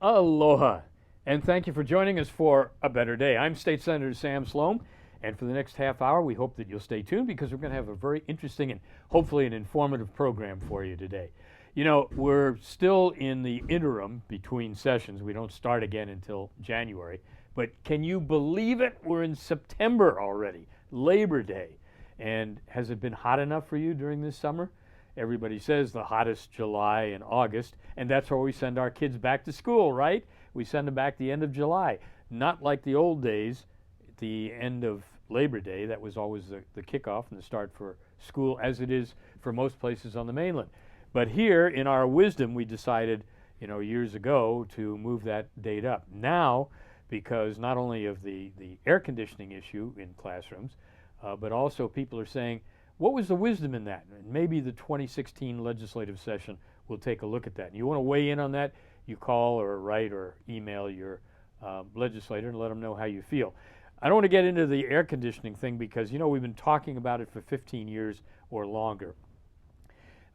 Aloha, and thank you for joining us for A Better Day. I'm State Senator Sam Slom, and for the next half hour, we hope that you'll stay tuned because we're going to have a very interesting and hopefully an informative program for you today. You know, we're still in the interim between sessions. We don't start again until January, but can you believe it? We're in September already, Labor Day. And has it been hot enough for you during this summer? Everybody says the hottest July and August, and that's where we send our kids back to school, right? We send them back the end of July. Not like the old days, at the end of Labor Day. That was always the kickoff and the start for school, as it is for most places on the mainland. But here, in our wisdom, we decided, years ago to move that date up. Now, because not only of the air conditioning issue in classrooms, but also people are saying, what was the wisdom in that? And maybe the 2016 legislative session will take a look at that. And you want to weigh in on that, you call or write or email your legislator and let them know how you feel. I don't want to get into the air conditioning thing because, we've been talking about it for 15 years or longer.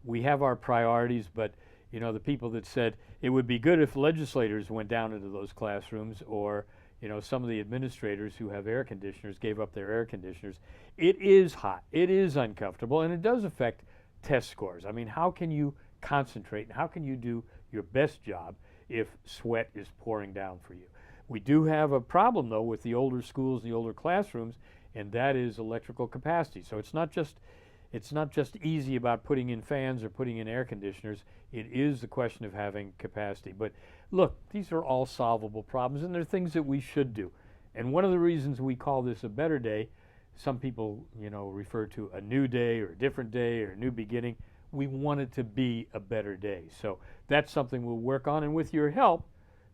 We have our priorities, but, the people that said it would be good if legislators went down into those classrooms or some of the administrators who have air conditioners gave up their air conditioners. It is hot, it is uncomfortable, and it does affect test scores. I mean, how can you concentrate and how can you do your best job if sweat is pouring down for you? We do have a problem, though, with the older schools, the older classrooms, and that is electrical capacity. So it's not just easy about putting in fans or putting in air conditioners. It is the question of having capacity. But look, these are all solvable problems, and they're things that we should do. And one of the reasons we call this a better day, some people, refer to a new day or a different day or a new beginning. We want it to be a better day. So that's something we'll work on, and with your help,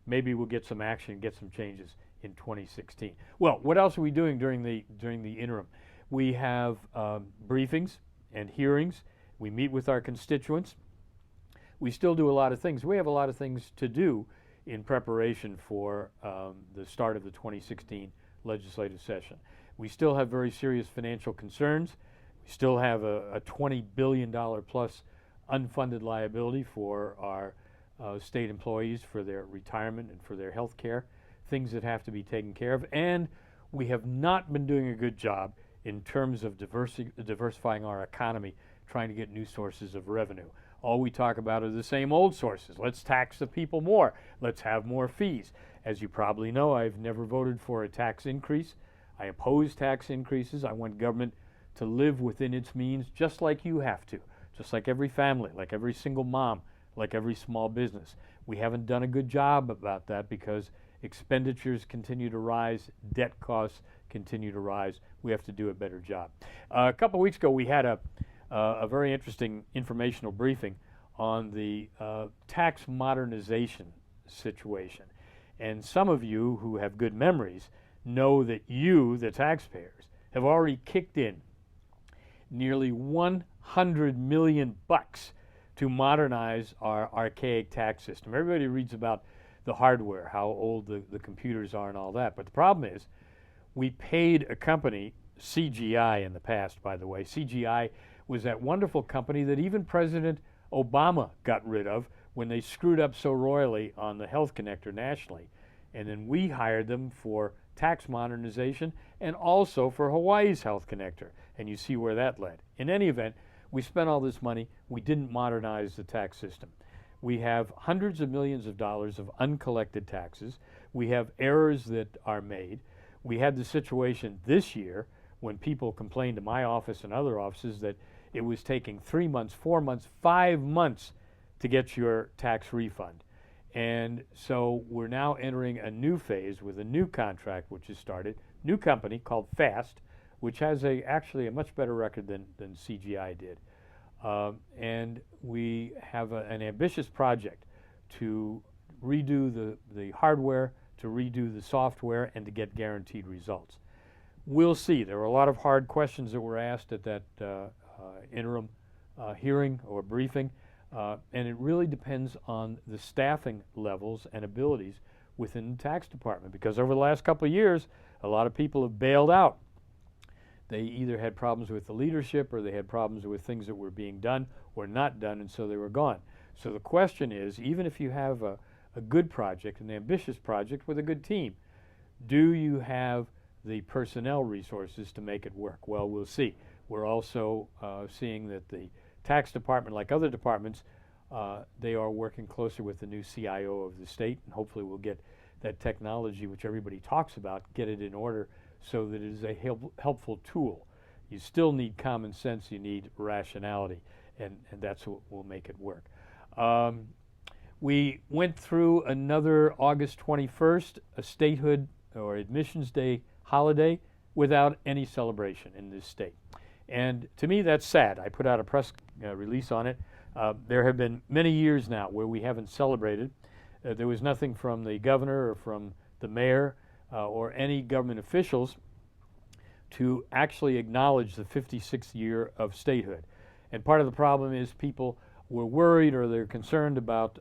maybe we'll get some action, get some changes in 2016. Well, what else are we doing during the interim? We have briefings and hearings. We meet with our constituents. We still do a lot of things. We have a lot of things to do in preparation for the start of the 2016 legislative session. We still have very serious financial concerns. We still have a $20 billion plus unfunded liability for our state employees for their retirement and for their health care, things that have to be taken care of. And we have not been doing a good job in terms of diversifying our economy, trying to get new sources of revenue. All we talk about are the same old sources. Let's tax the people more. Let's have more fees. As you probably know, I've never voted for a tax increase. I oppose tax increases. I want government to live within its means just like you have to, just like every family, like every single mom, like every small business. We haven't done a good job about that because expenditures continue to rise, debt costs continue to rise. We have to do a better job. A couple weeks ago, we had a very interesting informational briefing on the tax modernization situation. And some of you who have good memories know that you, the taxpayers, have already kicked in nearly $100 million to modernize our archaic tax system. Everybody reads about the hardware, how old the computers are and all that. But the problem is we paid a company, CGI in the past, by the way. CGI was that wonderful company that even President Obama got rid of when they screwed up so royally on the Health Connector nationally. And then we hired them for tax modernization and also for Hawaii's Health Connector. And you see where that led. In any event, we spent all this money. We didn't modernize the tax system. We have hundreds of millions of dollars of uncollected taxes. We have errors that are made. We had the situation this year when people complained to my office and other offices that it was taking 3 months, 4 months, 5 months to get your tax refund. And so we're now entering a new phase with a new contract which has started, new company called FAST, which has actually a much better record than CGI did. And we have an ambitious project to redo the hardware, to redo the software, and to get guaranteed results. We'll see. There were a lot of hard questions that were asked at that interim hearing or briefing, and it really depends on the staffing levels and abilities within the tax department, because over the last couple of years, a lot of people have bailed out. They either had problems with the leadership or they had problems with things that were being done or not done, and so they were gone. So the question is, even if you have a a good project, an ambitious project with a good team. Do you have the personnel resources to make it work? Well, we'll see. We're also seeing that the tax department, like other departments, they are working closer with the new CIO of the state, and hopefully we'll get that technology, which everybody talks about, get it in order so that it is a helpful tool. You still need common sense, you need rationality, and that's what will make it work. We went through another August 21st, a statehood or Admissions Day holiday without any celebration in this state. And to me, that's sad. I put out a press release on it. There have been many years now where we haven't celebrated. There was nothing from the governor or from the mayor or any government officials to actually acknowledge the 56th year of statehood. And part of the problem is people were worried or they're concerned about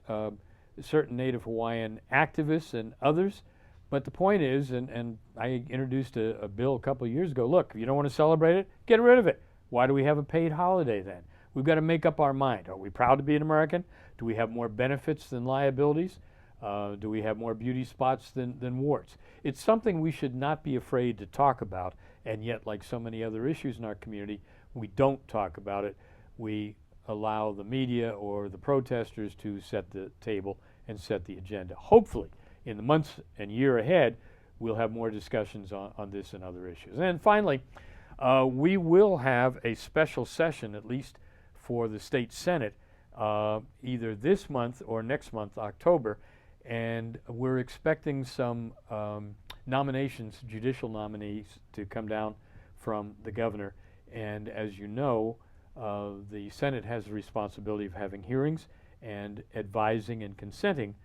certain Native Hawaiian activists and others. But the point is, and I introduced a bill a couple of years ago, look, if you don't want to celebrate it, get rid of it. Why do we have a paid holiday then? We've got to make up our mind. Are we proud to be an American? Do we have more benefits than liabilities? Do we have more beauty spots than warts? It's something we should not be afraid to talk about, and yet, like so many other issues in our community, we don't talk about it. We allow the media or the protesters to set the table and set the agenda. Hopefully, in the months and year ahead, we'll have more discussions on this and other issues. And finally, we will have a special session, at least for the state Senate, either this month or next month, October, and we're expecting some nominations, judicial nominees, to come down from the governor. And as you know, the Senate has the responsibility of having hearings and advising and consenting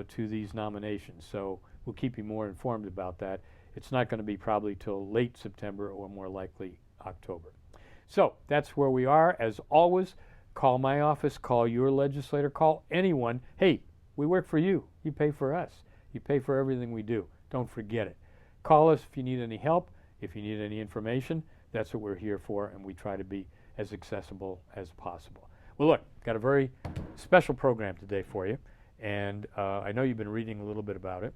to these nominations. So we'll keep you more informed about that. It's not going to be probably till late September or more likely October. So that's where we are. As always, call my office, call your legislator, call anyone. Hey, we work for you. You pay for us. You pay for everything we do. Don't forget it. Call us if you need any help, if you need any information. That's what we're here for, and we try to be as accessible as possible. Well, look, got a very special program today for you, and I know you've been reading a little bit about it,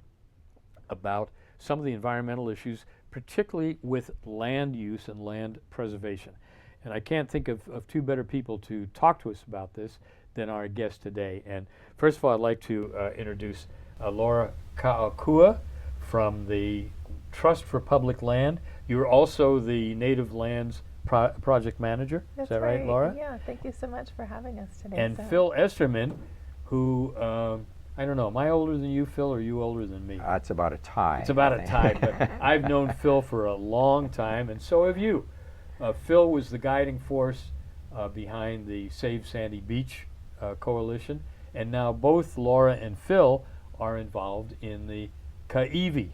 about some of the environmental issues, particularly with land use and land preservation. And I can't think of two better people to talk to us about this than our guest today. And first of all, I'd like to introduce Laura Ka'akua from the Trust for Public Land. You're also the Native Lands Project Manager. That's Is that right, Laura? Yeah, thank you so much for having us today. And Phil Esterman, who, I don't know, am I older than you, Phil, or are you older than me? It's about a tie. It's about a tie, but I've known Phil for a long time, and so have you. Phil was the guiding force behind the Save Sandy Beach coalition, and now both Laura and Phil are involved in the Ka Iwi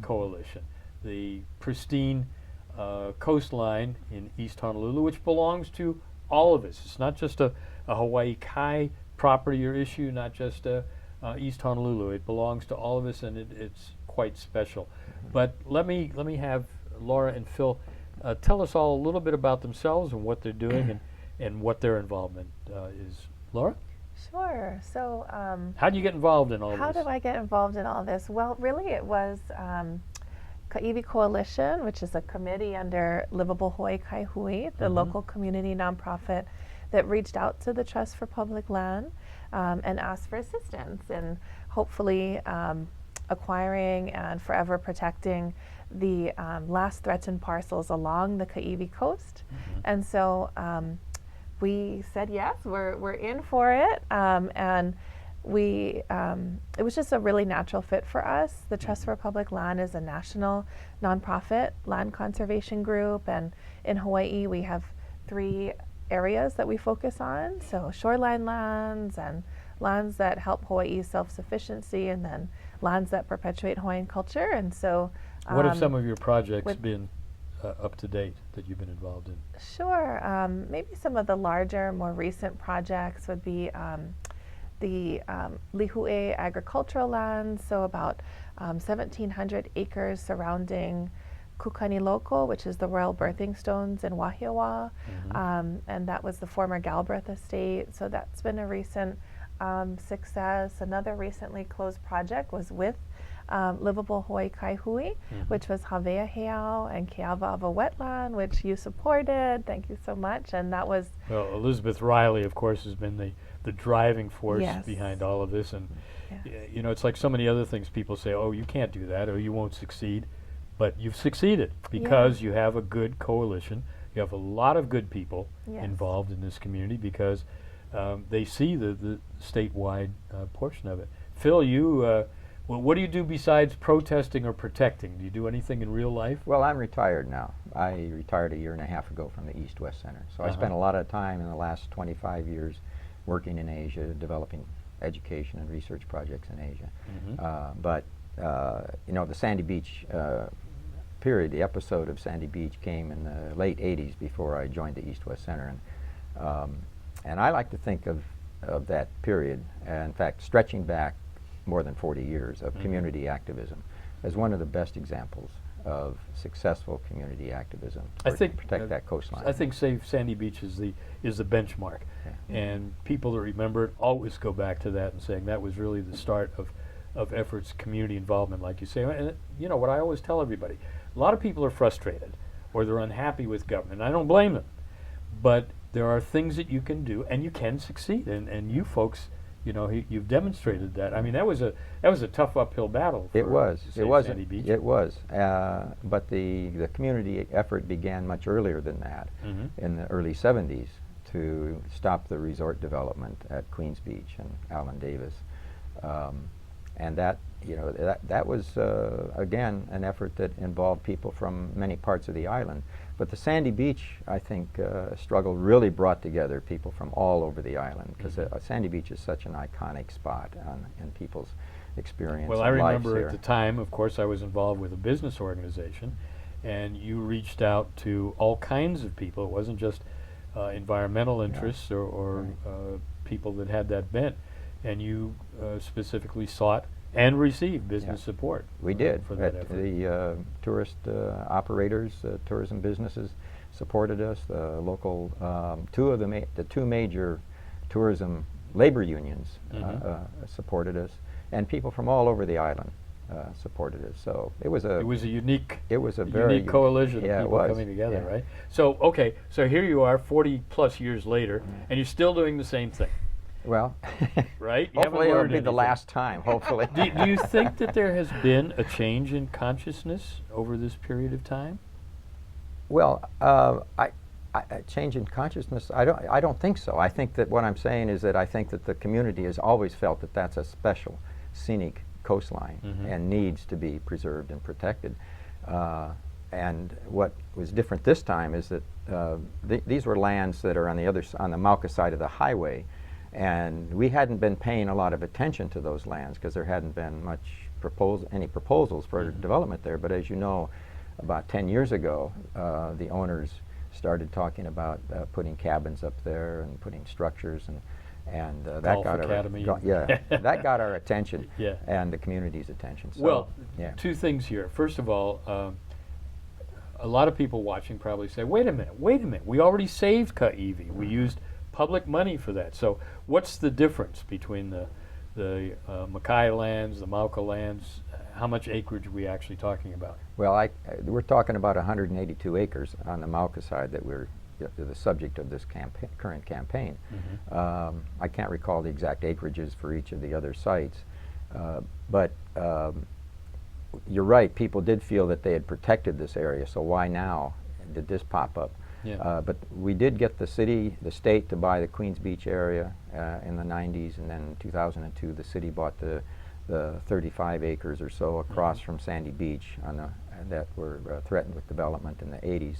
coalition, the pristine coastline in East Honolulu, which belongs to all of us. It's not just a Hawaii Kai property or issue, not just East Honolulu. It belongs to all of us, and it's quite special. But let me have Laura and Phil tell us all a little bit about themselves and what they're doing and what their involvement is. Laura? Sure. So how do you get involved in all this? How do I get involved in all this? Well, really it was Ka Iwi Coalition, which is a committee under Livable Hawaii Kaiwi, the local community nonprofit that reached out to the Trust for Public Land and asked for assistance in hopefully acquiring and forever protecting the last threatened parcels along the Ka Iwi Coast. And so we said yes, we're in for it, and we it was just a really natural fit for us. The Trust for Public Land is a national nonprofit land conservation group, and in Hawaii we have 3 areas that we focus on. So shoreline lands and lands that help Hawaii's self-sufficiency, and then lands that perpetuate Hawaiian culture. And so what have some of your projects been up to date that you've been involved in? Sure. Maybe some of the larger, more recent projects would be the Lihue agricultural lands, so about 1,700 acres surrounding Kukani Loko, which is the royal birthing stones in Wahiawa, and that was the former Galbraith estate. So that's been a recent success. Another recently closed project was with Livable Hawaii Kaihui, which was Haweaheau and Keawaava wetland, which you supported. Thank you so much. And that was Well, Elizabeth Riley, of course, has been the driving force Yes. behind all of this. And, Yes. you know, it's like so many other things people say, oh, you can't do that, or you won't succeed. But you've succeeded because you have a good coalition. You have a lot of good people Yes. involved in this community because they see the statewide portion of it. Phil, you, well, what do you do besides protesting or protecting? Do you do anything in real life? Well, I'm retired now. I retired a year and a half ago from the East-West Center. So I spent a lot of time in the last 25 years working in Asia, developing education and research projects in Asia. But you know, the Sandy Beach period, the episode of Sandy Beach came in the late 80s before I joined the East-West Center. And I like to think of that period, in fact, stretching back more than 40 years of community activism as one of the best examples of successful community activism I to think protect that coastline. I think Save Sandy Beach is the benchmark, and people that remember it always go back to that and saying that was really the start of efforts, community involvement, like you say. And you know what I always tell everybody: a lot of people are frustrated or they're unhappy with government. I don't blame them, but there are things that you can do, and you can succeed. And you folks, you know, you've demonstrated that. I mean, that was a tough uphill battle. It was. Save It was. Sandy Beach. It was. But the community effort began much earlier than that, in the early 70s, to stop the resort development at Queens Beach and Allen Davis, and that, you know, that was again an effort that involved people from many parts of the island. But the Sandy Beach, I think, struggle really brought together people from all over the island, because Sandy Beach is such an iconic spot in people's experience. Well, of I lives remember there. at the time, of course, I was involved with a business organization, and you reached out to all kinds of people. It wasn't just environmental interests or people that had that bent, and you specifically sought and received business support. We did. For that effort. The tourist operators, tourism businesses supported us. The local, the two major tourism labor unions supported us, and people from all over the island supported us. So it was a unique. It was a unique very coalition yeah, of it people was. coming together, Yeah. right? So okay, so here you are, 40 plus years later, and you're still doing the same thing. Well, right? You haven't hopefully it'll learned be the anything. last time. Hopefully. do you think that there has been a change in consciousness over this period of time? Well, a change in consciousness, I don't think so. I think that what I'm saying is that I think that the community has always felt that that's a special scenic coastline and needs to be preserved and protected. And what was different this time is that these were lands that are on the Mauka side of the highway, and we hadn't been paying a lot of attention to those lands because there hadn't been any proposals for development there. But as you know, about 10 years ago, the owners started talking about putting cabins up there and putting structures, and that Golf got Academy. that got our attention Yeah. and the community's attention. So, Well, yeah. two things here. First of all, a lot of people watching probably say, wait a minute, we already saved Ka Iwi. We used public money for that. So what's the difference between the Mackay lands, the Mauka lands? How much acreage are we actually talking about? Well, we're talking about 182 acres on the Mauka side that we're the subject of this current campaign. I can't recall the exact acreages for each of the other sites, but you're right, people did feel that they had protected this area, so why now did this pop up? Yeah. But we did get the state to buy the Queens Beach area in the 90s, and then in 2002 the city bought the 35 acres or so across from Sandy Beach that were threatened with development in the 80s.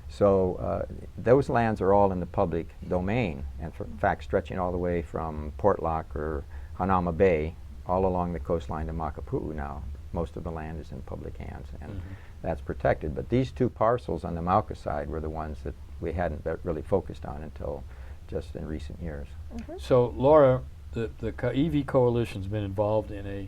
So those lands are all in the public domain, and in fact stretching all the way from Portlock or Hanauma Bay all along the coastline to Makapu'u now. Most of the land is in public hands, and that's protected. But these two parcels on the Mauka side were the ones that we hadn't really focused on until just in recent years. So, Laura, the Ka Iwi Coalition's been involved in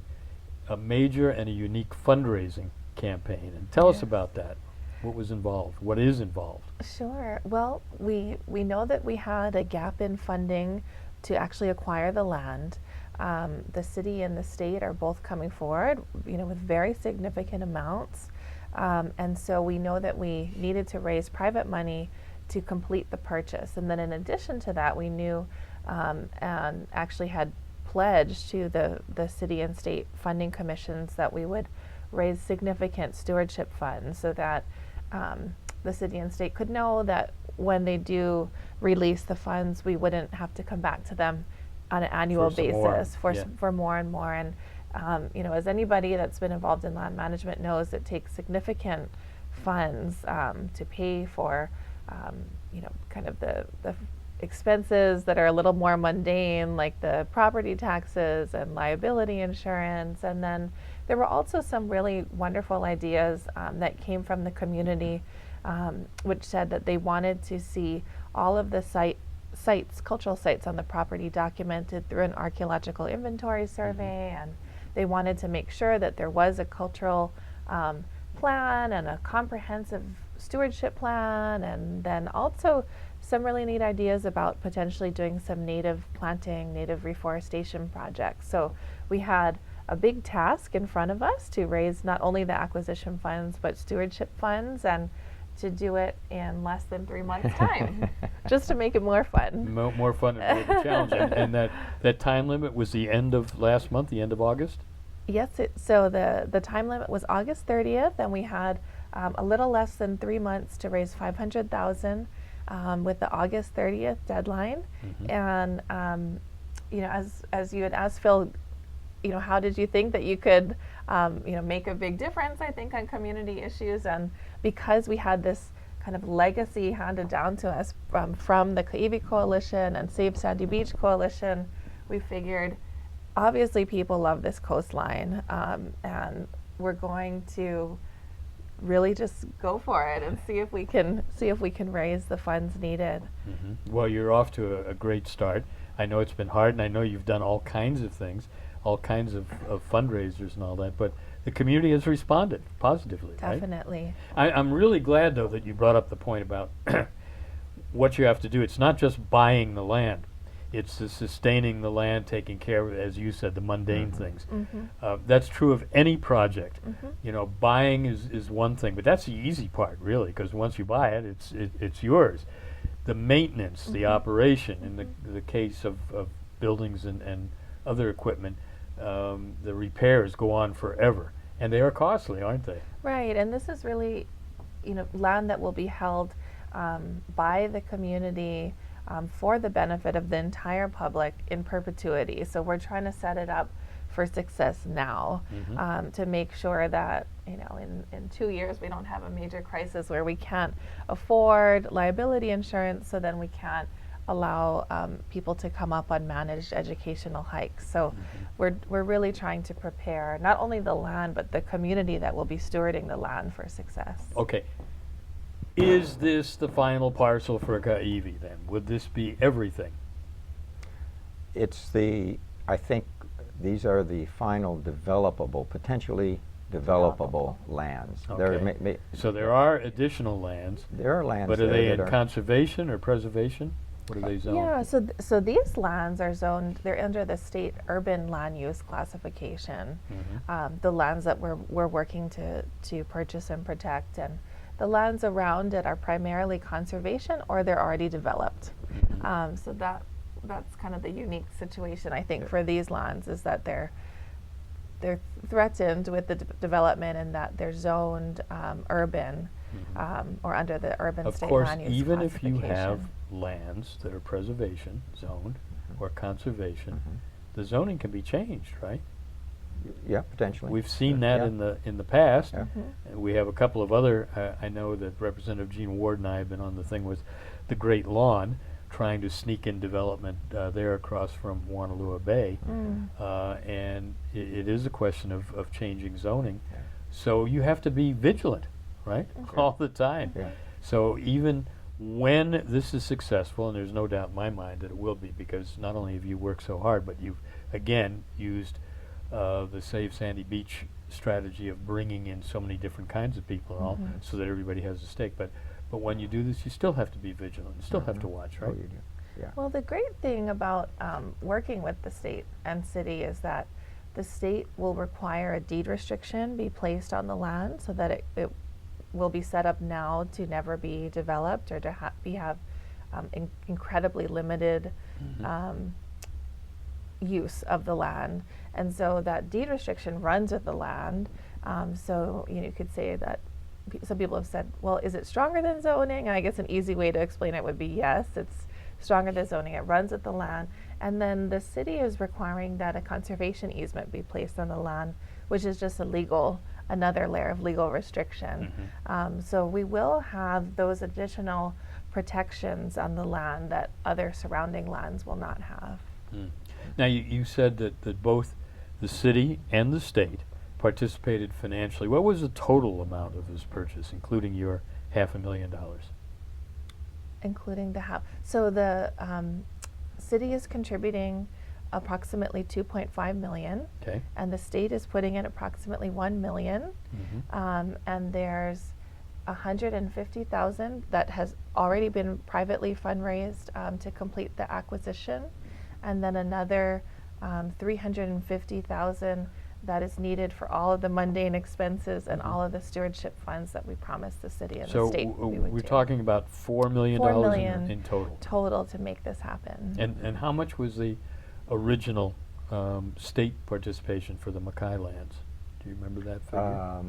a major and a unique fundraising campaign. And tell us about that. What was involved? What is involved? Sure. Well, we know that we had a gap in funding to actually acquire the land. The city and the state are both coming forward, with very significant amounts. And so we know that we needed to raise private money to complete the purchase. And then in addition to that, we knew and actually had pledged to the city and state funding commissions that we would raise significant stewardship funds so that the city and state could know that when they do release the funds, we wouldn't have to come back to them on an annual basis for more and more. And as anybody that's been involved in land management knows, it takes significant funds to pay for kind of the expenses that are a little more mundane, like the property taxes and liability insurance. And then there were also some really wonderful ideas that came from the community, which said that they wanted to see all of the sites, cultural sites on the property documented through an archaeological inventory survey, and they wanted to make sure that there was a cultural plan and a comprehensive stewardship plan, and then also some really neat ideas about potentially doing some native planting, native reforestation projects. So we had a big task in front of us to raise not only the acquisition funds, but stewardship funds, and to do it in less than 3 months' time, just to make it more fun. More fun and more of a challenge. And that time limit was the end of last month, the end of August? Yes, so the time limit was August 30th, and we had a little less than 3 months to raise $500,000 with the August 30th deadline. And as you had asked Phil, how did you think that you could make a big difference, I think, on community issues? And because we had this kind of legacy handed down to us from the Ka Iwi Coalition and Save Sandy Beach Coalition, we figured obviously people love this coastline, and we're going to really just go for it and see if we can raise the funds needed. Well, you're off to a great start. I know it's been hard, and I know you've done all kinds of things, all kinds of fundraisers and all that, but the community has responded positively. Definitely. Right? I'm really glad, though, that you brought up the point about what you have to do. It's not just buying the land. It's the sustaining the land, taking care of, as you said, the mundane things. That's true of any project. Buying is one thing, but that's the easy part, really, because once you buy it, it's yours. The maintenance, the operation, in the case of buildings and other equipment, the repairs go on forever, and they are costly, aren't they? Right, and this is really, land that will be held by the community for the benefit of the entire public in perpetuity. So we're trying to set it up for success now, to make sure that in 2 years we don't have a major crisis where we can't afford liability insurance, so then we can't allow people to come up on managed educational hikes. So we're really trying to prepare not only the land but the community that will be stewarding the land for success. Okay. Is this the final parcel for Ka Iwi then? Would this be everything? I think these are the final developable, potentially developable lands. Okay. So there are additional lands. There are lands. But are they in conservation or preservation? What are they zoned? Yeah, so these lands are zoned, they're under the state urban land use classification. The lands that we're working to purchase and protect, and the lands around it are primarily conservation or they're already developed. So that's kind of the unique situation, I think, for these lands, is that they're threatened with the development, and that they're zoned urban or under the urban state land use even if you classification. have lands that are preservation zoned or conservation, the zoning can be changed, right? Yeah, potentially. We've seen that in the past. And we have a couple of other. I know that Representative Gene Ward and I have been on the thing with the Great Lawn, trying to sneak in development there across from Wanalua Bay, and it is a question of changing zoning. So you have to be vigilant, right, all the time. So even when this is successful, and there's no doubt in my mind that it will be, because not only have you worked so hard, but you've again used the Save Sandy Beach strategy of bringing in so many different kinds of people and all, so that everybody has a stake. But when you do this, you still have to be vigilant. You still have to watch, right? Oh, you do. Yeah. Well, the great thing about working with the state and city is that the state will require a deed restriction be placed on the land so that it will be set up now to never be developed or to have incredibly limited use of the land. And so that deed restriction runs with the land. So you could say that some people have said, well, is it stronger than zoning? And I guess an easy way to explain it would be yes, it's stronger than zoning. It runs with the land. And then the city is requiring that a conservation easement be placed on the land, which is just another layer of legal restriction. So we will have those additional protections on the land that other surrounding lands will not have. Now, you said that both the city and the state participated financially. What was the total amount of this purchase, including your $500,000? Including the house. So the city is contributing approximately 2.5 million, Okay. and the state is putting in approximately 1 million. And there's 150,000 that has already been privately fundraised to complete the acquisition, and then another 350,000 that is needed for all of the mundane expenses and all of the stewardship funds that we promised the city and the state. So we would we're do. talking about $4 million, $4 million in total. Total to make this happen. And how much was the original state participation for the Mackay lands? Do you remember that figure?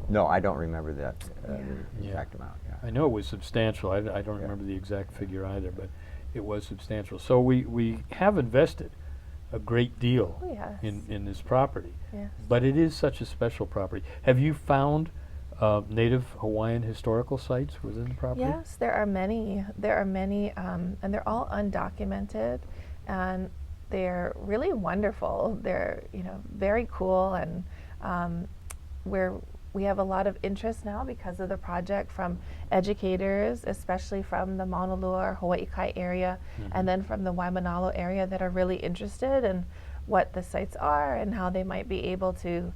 No, I don't remember that Yeah. the exact amount. Yeah. I know it was substantial. I don't Yeah. remember the exact figure either, but it was substantial. So we have invested a great deal Oh, yes. in this property, Yes. but it is such a special property. Have you found native Hawaiian historical sites within the property? Yes, there are many. There are many, and they're all undocumented, and they're really wonderful. They're very cool, and we have a lot of interest now because of the project from educators, especially from the Maunalua, Hawai'i area, and then from the Waimanalo area that are really interested in what the sites are and how they might be able to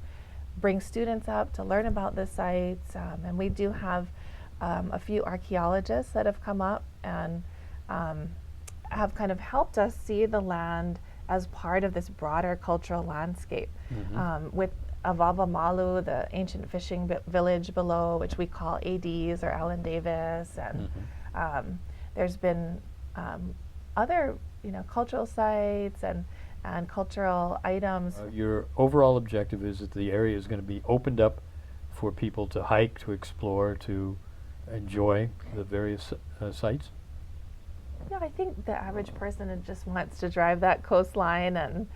bring students up to learn about the sites. And we do have a few archaeologists that have come up and have kind of helped us see the land as part of this broader cultural landscape. With Avava Malu, the ancient fishing village below, which we call ADs or Allen Davis, and there's been other cultural sites and cultural items. Your overall objective is that the area is going to be opened up for people to hike, to explore, to enjoy the various sites? No, I think the average person just wants to drive that coastline, and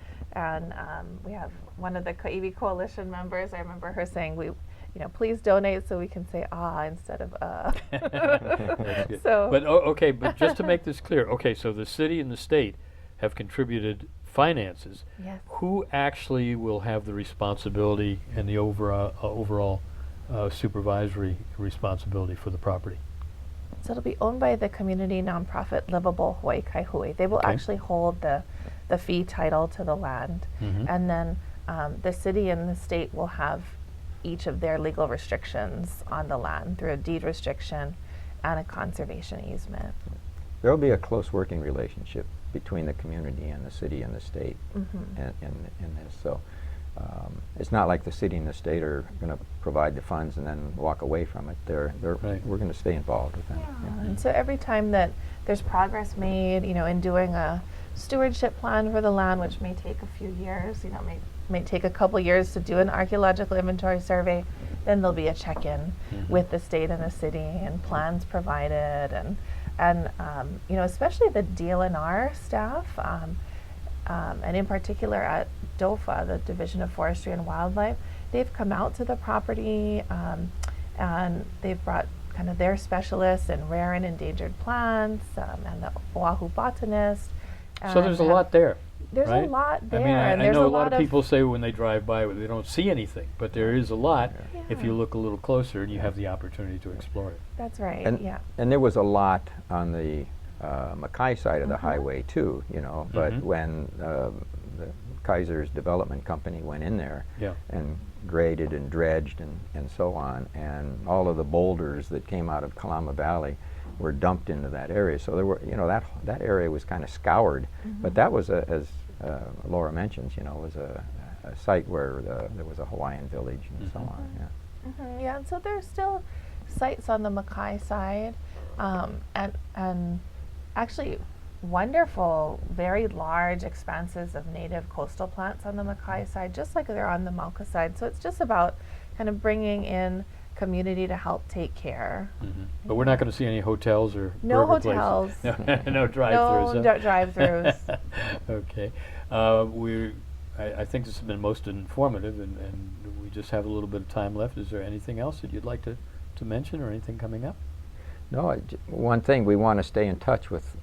we have one of the Ka Iwi Coalition members. I remember her saying, please donate so we can say instead of That's good. So, But okay, but just to make this clear, okay, so the city and the state have contributed finances. yes. Who actually will have the responsibility and the overall supervisory responsibility for the property? So it'll be owned by the community nonprofit Livable Hawaii Kaihui. They will Okay. actually hold the fee title to the land, and then the city and the state will have each of their legal restrictions on the land through a deed restriction and a conservation easement. There will be a close working relationship between the community and the city and the state in this. So it's not like the city and the state are going to provide the funds and then walk away from it. Right. We're going to stay involved with them. Yeah. And so every time that there's progress made, in doing a stewardship plan for the land, which may take a few years, may take a couple years to do an archaeological inventory survey, then there'll be a check-in with the state and the city and plans provided, and especially the DLNR staff, and in particular at DOFA, the Division of Forestry and Wildlife, they've come out to the property and they've brought kind of their specialists in rare and endangered plants and the Oahu botanist. So there's a lot there. There's right? a lot there. I mean, and I there's know a lot of people say when they drive by they don't see anything, but there is a lot if you Yeah. look a little closer and you have the opportunity to explore it. That's right. And, yeah. and there was a lot on the Mackay side of the highway too, you know. But when the Kaiser's development company went in there Yeah. and graded and dredged and so on, and all of the boulders that came out of Kalama Valley were dumped into that area. So there were, you know, that area was kind of scoured. But that was, as Laura mentions, you know, was a site where there was a Hawaiian village and so on. Yeah. Yeah, and so there's still sites on the Mackay side, and actually wonderful, very large expanses of native coastal plants on the Mackay side, just like they're on the Mauka side. So it's just about kind of bringing in community to help take care. But we're not going to see any hotels or No burger hotels. places. No drive-throughs. No drive-throughs. Okay. I think this has been most informative, and we just have a little bit of time left. Is there anything else that you'd like to mention, or anything coming up? No, one thing, we want to stay in touch with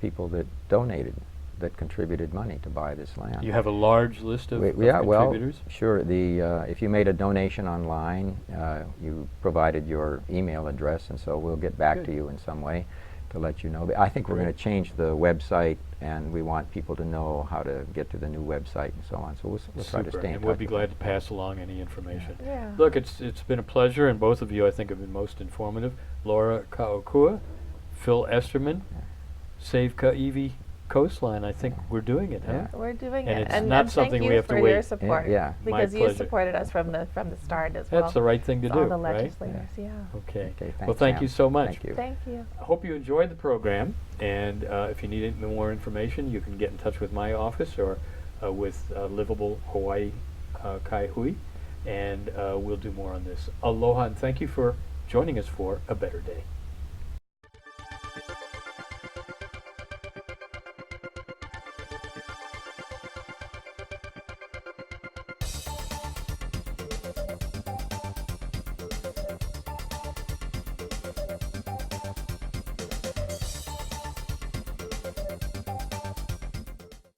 people that donated, that contributed money to buy this land. You have a large list of Yeah, well, contributors? sure. If you made a donation online, you provided your email address, and so we'll get back to you in some way to let you know. But I think we're going to change the website, and we want people to know how to get to the new website and so on. So we'll try to Super, stay in and touch. we'll be with glad them. to pass along any information. Yeah. Look, it's been a pleasure, and both of you, I think, have been most informative. Laura Kaokua, Phil Esterman, Save Ka Iwi Coastline. I think we're doing it, huh? Yeah. We're doing And it, it's not something thank we you have to for wait. your support. Yeah. My Because you pleasure. supported us from the start as well. That's the right thing to All do, the right? legislators, yeah. Okay. Okay, Well, thanks, thank Sam. you so much. Thank you. Thank you. I hope you enjoyed the program, and if you need any more information, you can get in touch with my office or with Livable Hawaii Kaihui, and we'll do more on this. Aloha, and thank you for joining us for A Better Day.